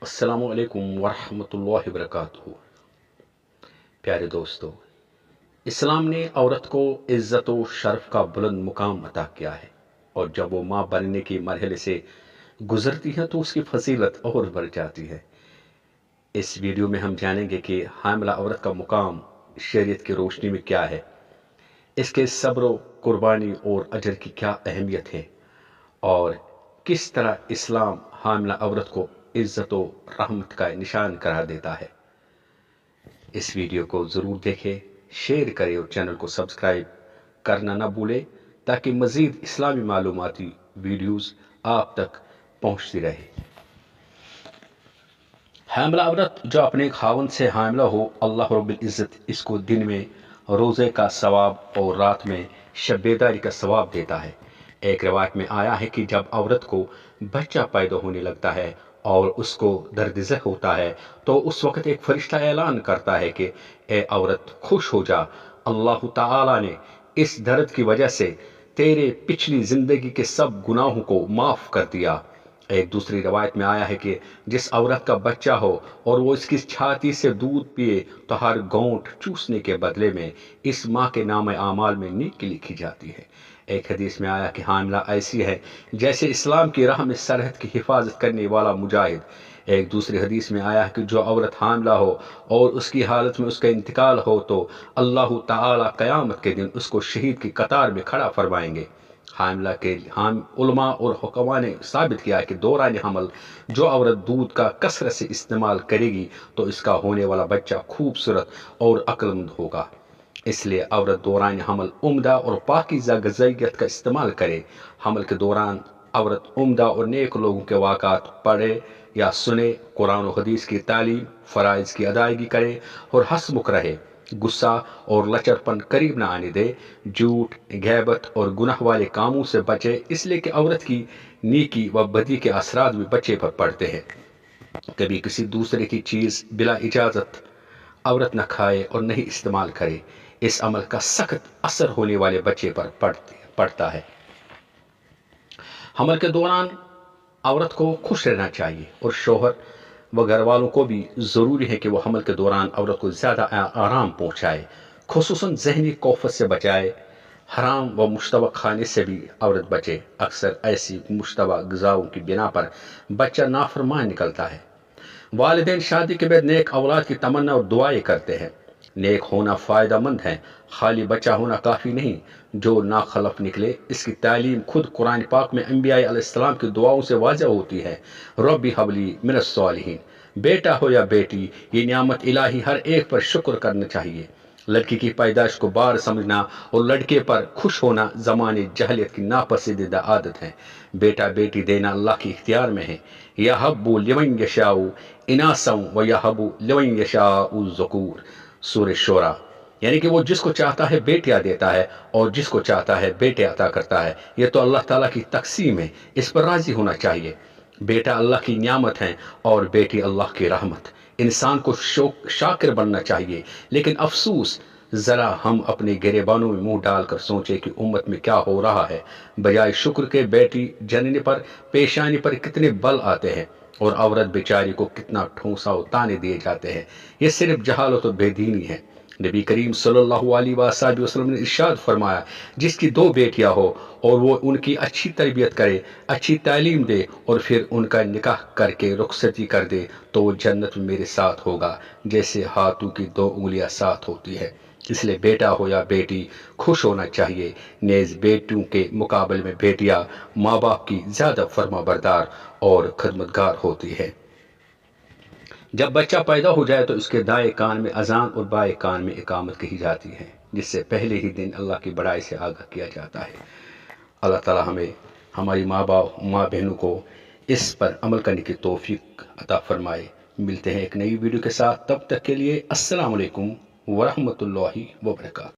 السلام علیکم ورحمۃ اللہ وبرکاتہ۔ پیارے دوستو، اسلام نے عورت کو عزت و شرف کا بلند مقام عطا کیا ہے، اور جب وہ ماں بننے کے مرحلے سے گزرتی ہے تو اس کی فضیلت اور بڑھ جاتی ہے۔ اس ویڈیو میں ہم جانیں گے کہ حاملہ عورت کا مقام شریعت کی روشنی میں کیا ہے، اس کے صبر و قربانی اور اجر کی کیا اہمیت ہے، اور کس طرح اسلام حاملہ عورت کو عزت و رحمت کا نشان قرار دیتا ہے۔ اس ویڈیو کو ضرور دیکھیں، شیئر کریں اور چینل کو سبسکرائب کرنا نہ بھولیں تاکہ مزید اسلامی معلوماتی ویڈیوز آپ تک پہنچتی رہے۔ حاملہ عورت جو اپنے خاوند سے حاملہ ہو، اللہ رب العزت اس کو دن میں روزے کا ثواب اور رات میں شب بیداری کا ثواب دیتا ہے۔ ایک روایت میں آیا ہے کہ جب عورت کو بچہ پیدا ہونے لگتا ہے اور اس کو درد ذہ ہوتا ہے تو اس وقت ایک فرشتہ اعلان کرتا ہے کہ اے عورت خوش ہو جا، اللہ تعالیٰ نے اس درد کی وجہ سے تیرے پچھلی زندگی کے سب گناہوں کو معاف کر دیا۔ ایک دوسری روایت میں آیا ہے کہ جس عورت کا بچہ ہو اور وہ اس کی چھاتی سے دودھ پیے تو ہر گھونٹ چوسنے کے بدلے میں اس ماں کے نام اعمال میں نیکی لکھی جاتی ہے۔ ایک حدیث میں آیا کہ حاملہ ایسی ہے جیسے اسلام کی راہ میں سرحد کی حفاظت کرنے والا مجاہد۔ ایک دوسری حدیث میں آیا ہے کہ جو عورت حاملہ ہو اور اس کی حالت میں اس کا انتقال ہو تو اللہ تعالیٰ قیامت کے دن اس کو شہید کی قطار میں کھڑا فرمائیں گے۔ حاملہ کے علماء اور حکماء نے ثابت کیا ہے کہ دوران حمل جو عورت دودھ کا کثرت سے استعمال کرے گی تو اس کا ہونے والا بچہ خوبصورت اور عقلمند ہوگا۔ اس لیے عورت دوران حمل عمدہ اور پاکیزہ غذائیت کا استعمال کرے۔ حمل کے دوران عورت عمدہ اور نیک لوگوں کے واقعات پڑھے یا سنے، قرآن و حدیث کی تعلیم، فرائض کی ادائیگی کرے اور ہنسمکھ رہے، غصہ اور لچرپن قریب نہ آنے دے، جھوٹ، غیبت اور گناہ والے کاموں سے بچے، اس لیے کہ عورت کی نیکی و بدی کے اثرات بھی بچے پر پڑتے ہیں۔ کبھی کسی دوسرے کی چیز بلا اجازت عورت نہ کھائے اور نہیں استعمال کرے، اس عمل کا سخت اثر ہونے والے بچے پر پڑتا ہے۔ حمل کے دوران عورت کو خوش رہنا چاہیے، اور شوہر و گھر والوں کو بھی ضروری ہے کہ وہ حمل کے دوران عورت کو زیادہ آرام پہنچائے، خصوصاً ذہنی کوفت سے بچائے۔ حرام و مشتبہ کھانے سے بھی عورت بچے۔ اکثر ایسی مشتبہ غذاؤں کی بنا پر بچہ نافرمان نکلتا ہے۔ والدین شادی کے بعد نیک اولاد کی تمنا اور دعائیں کرتے ہیں۔ نیک ہونا فائدہ مند ہے، خالی بچہ ہونا کافی نہیں جو ناخلف نکلے۔ اس کی تعلیم خود قرآن پاک میں انبیاء علیہ السلام کی دعاؤں سے واضح ہوتی ہے۔ ربی حبلی من الصالحین، بیٹا ہو یا بیٹی، یہ نعمت الہی ہر ایک پر شکر کرنا چاہیے۔ لڑکی کی پیدائش کو بار سمجھنا اور لڑکے پر خوش ہونا زمانے جہلیت کی ناپسندیدہ عادت ہے۔ بیٹا بیٹی دینا اللہ کے اختیار میں ہے۔ یہب لمن یشاء اناثا ویہب لمن یشاء الذکور، سورہ شورى۔ یعنی کہ وہ جس کو چاہتا ہے بیٹیاں دیتا ہے اور جس کو چاہتا ہے بیٹے عطا کرتا ہے۔ یہ تو اللہ تعالیٰ کی تقسیم ہے، اس پر راضی ہونا چاہیے۔ بیٹا اللہ کی نعمت ہے اور بیٹی اللہ کی رحمت۔ انسان کو شاکر بننا چاہیے، لیکن افسوس ذرا ہم اپنے گریبانوں میں منہ ڈال کر سوچیں کہ امت میں کیا ہو رہا ہے۔ بجائے شکر کے بیٹی جننے پر پیشانی پر کتنے بل آتے ہیں اور عورت بیچاری کو کتنا ٹھونسا و تانے دیے جاتے ہیں۔ یہ صرف جہالت و بے دینی ہے۔ نبی کریم صلی اللہ علیہ وسلم نے ارشاد فرمایا، جس کی 2 بیٹیاں ہو اور وہ ان کی اچھی تربیت کرے، اچھی تعلیم دے اور پھر ان کا نکاح کر کے رخصتی کر دے تو وہ جنت میں میرے ساتھ ہوگا جیسے ہاتھوں کی 2 انگلیاں ساتھ ہوتی ہے۔ اس لیے بیٹا ہو یا بیٹی خوش ہونا چاہیے۔ نیز بیٹوں کے مقابلے میں بیٹیاں ماں باپ کی زیادہ فرما بردار اور خدمتگار ہوتی ہے۔ جب بچہ پیدا ہو جائے تو اس کے دائیں کان میں اذان اور بائیں کان میں اقامت کہی جاتی ہے، جس سے پہلے ہی دن اللہ کی بڑائی سے آگاہ کیا جاتا ہے۔ اللہ تعالیٰ ہمیں ہماری ماں بہنوں کو اس پر عمل کرنے کی توفیق عطا فرمائے۔ ملتے ہیں ایک نئی ویڈیو کے ساتھ، تب تک کے لیے السلام علیکم ورحمۃ اللہ وبرکاتہ۔